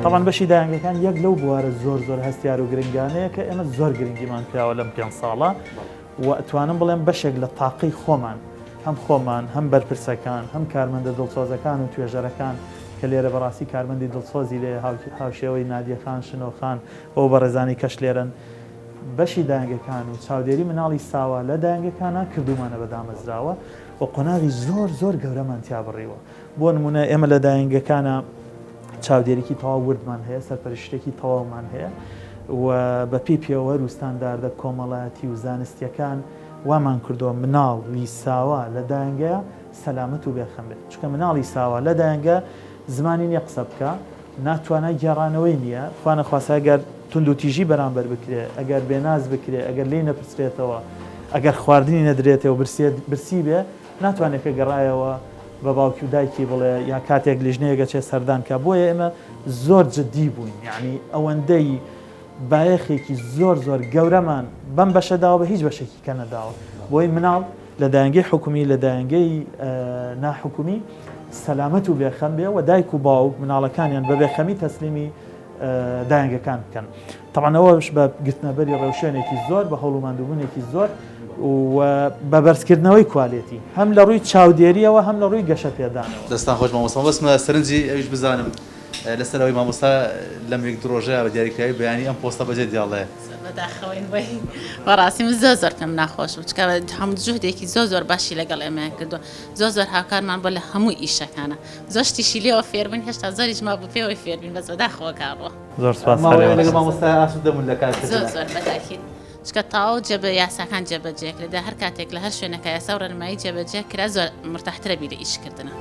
طبعا بەشی داهێنگەکان یەک لەو بوارە زۆر هەستیار و گرنگانەیە کە ئێمە زۆر گرنگیمان کراوە لەم 5 ساڵە و ئەتوانم بڵێم بەشێک لە تاقی خۆمان هەم بەرپرسەکان هەم کارمەندە دڵسۆزەکان و توێژەرەکان کە لێرە بەڕاستی کارمەندی دڵسۆزی لێ هاوشێوەی نادیەخان شنۆخان ئەو بەڕێزانی کەش لێرن بەشی داهێنگەکان و چاودێری مناڵی ساوا لە داهێنگەکانە کردومانە بەدامەزراوە و قۆناغی زۆر گەورەمان تیا بڕیوە بۆ نمونە ئێمە لە داهێنگەکانە چاودێرێکی تەواو وردمان هەیە سەرپەرشتێکی تەواومان هەیە و بە پێی پێوەەر و ستانداردە کۆمەڵایەتی و زانستیەکان وامان کردووە مناڵی ساوا لە داهێنگەیە سەلامەت و بێخەم بێت چونکە مناڵی ساوا لە داهێنگە زمانی نییە قسە بکە ناتوانای گێڕانەوەی نییە خوانە خواسە ئەگەر تونند و تیژی بەرامبەر بکرێ ئەگەر بێناز بکرێ ئەگەر لێی نەپرسرێتەوە ئەگەر خواردنی نەدرێتەوە برسی بێ ناتوانێت کە گەڕایەوە بە باوکی و دایکی بڵێ یا کاتێک لیژنەیەگە چێ سەردان کە بۆیە ئێمە زۆر جددی بووین یعنی ئەوەندەی بایەخێکی زۆر گەورەمان بەم بەشەداوە بە هیچ بەشێکی کە نەداوە بۆی مناڵ لە داهێنگەی حکومی لە داهێنگەی ناحکومی سەلامەت و بێخەم بێ و دایک و باوک مناڵەکانیان بە بێخەمی تەسلیمی داهێنگەکان بکەن تەوانەوەش بە گرتنەبەری ڕێوشێنێکی زۆر بە هەوڵوماندوبوونێکی زۆر و بە بەرزکردنەوەی کوالێتی هەم لە ڕووی چاودێریەوە هەم لە ڕووی گەشە پێدانەوە دەستان خۆش مامۆستا بەسمە سەرنجی ئەویش بزانم لەسەرەوەی مامۆستا لەم یەک ڕۆژەیە بە دیاریکراوی بەیانی ئەم پۆستە بەجێ دیاڵەیە بەداخەوەی بۆی بەڕاستی من زۆر پێم ناخۆش بوو چکە هەموو جوهدێکی زۆر باشی لەگەڵ ئێمەیان کردو زۆر هاوکارمان بۆ لە هەموو ئیشەکانە زۆر شتیشی لێەوە فێربووین هێشتا زۆریش ما بوو پێوەی فێربین بەس بەداخەوە کارڕۆ زۆر سوپاس لەگەڵ مامۆستا ئاسوود دەمون لە کات زۆر بەداخیت چکە تاو جێبە یاساکان جێبەجێ کرێدا هەر کاتێک لە هەر شوێنەکە یاسا و ڕێنمایی جێبەجێ کرا زۆر مرتاحترە بیر لە ئیشکردنە